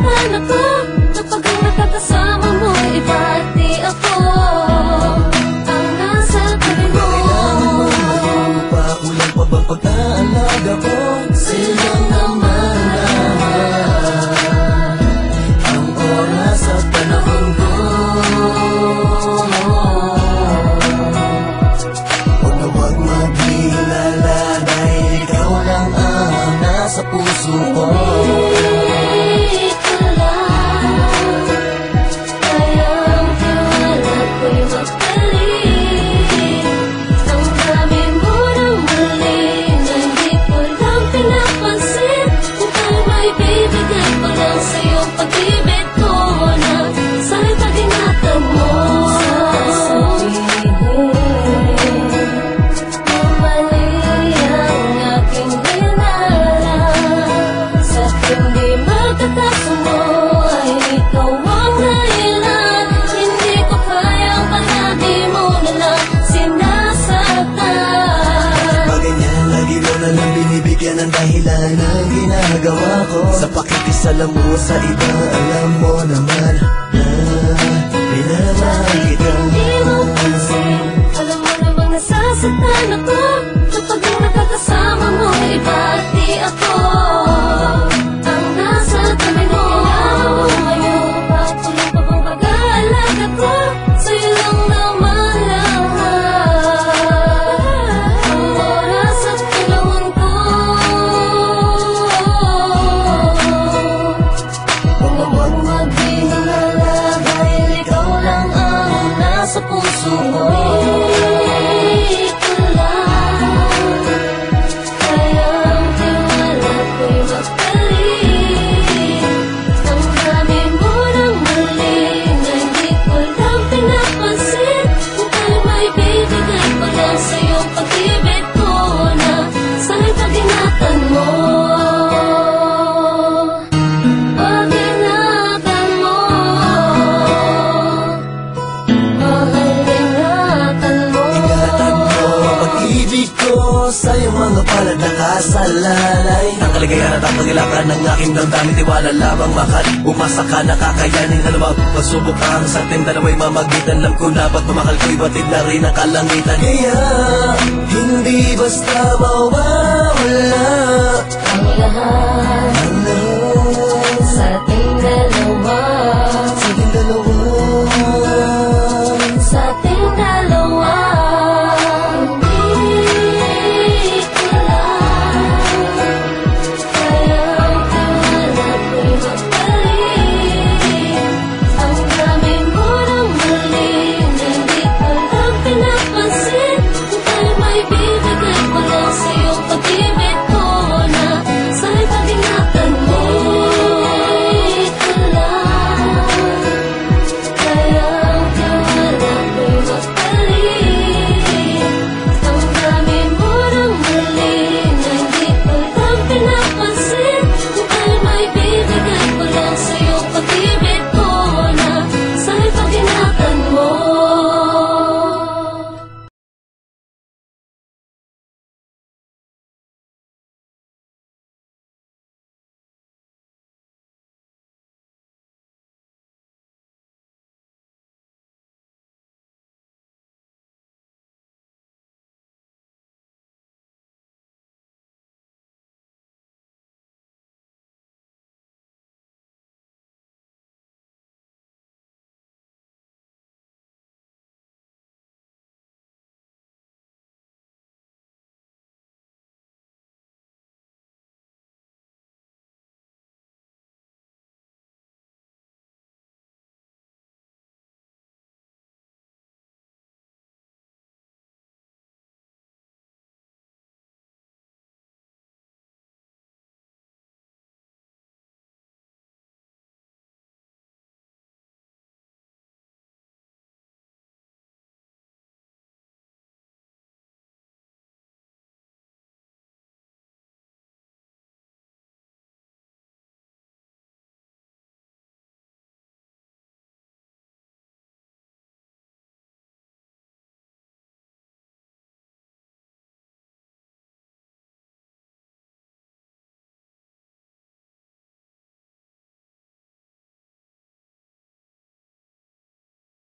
nasasaktan ako kapag ang nakakasama mo iba at di ako ang nasa tabi mo. Kulang pa bang pag-aalaga ko? Sila naman ang oras at panahon ko. Huwag na huwag mag-iinala dahil ikaw lang ang nasa puso ko. Binibigyan ng dahilan ang ginagawa ko sa pakikisala mo sa iba. Alam mo naman na minamahal kita. Hindi mo pansin, alam mo namang nasasaktan ako kapag ang nakakasama mo iba at di ako ang nasa tabi mo. Ngayon patuloy pa bang pag-aalaga ko sa'yo lang naman lahat ang oras at panahon ko. Huwag na huwag mag-iinala dahil ikaw lang ang nasa puso ko. Sa iyong mga palad nakasalalay ang kaligayahan at ang pag-ilakan ng aking damdamin. Tiwala lamang mahal, umasa ka na kakayanin. Halimbawa, pasubok ang sa ating dalawa'y mamagitan. Alam ko na ba't mamahal ko'y batid na rin ang kalangitan. Kaya hindi basta mawawala ang lahat.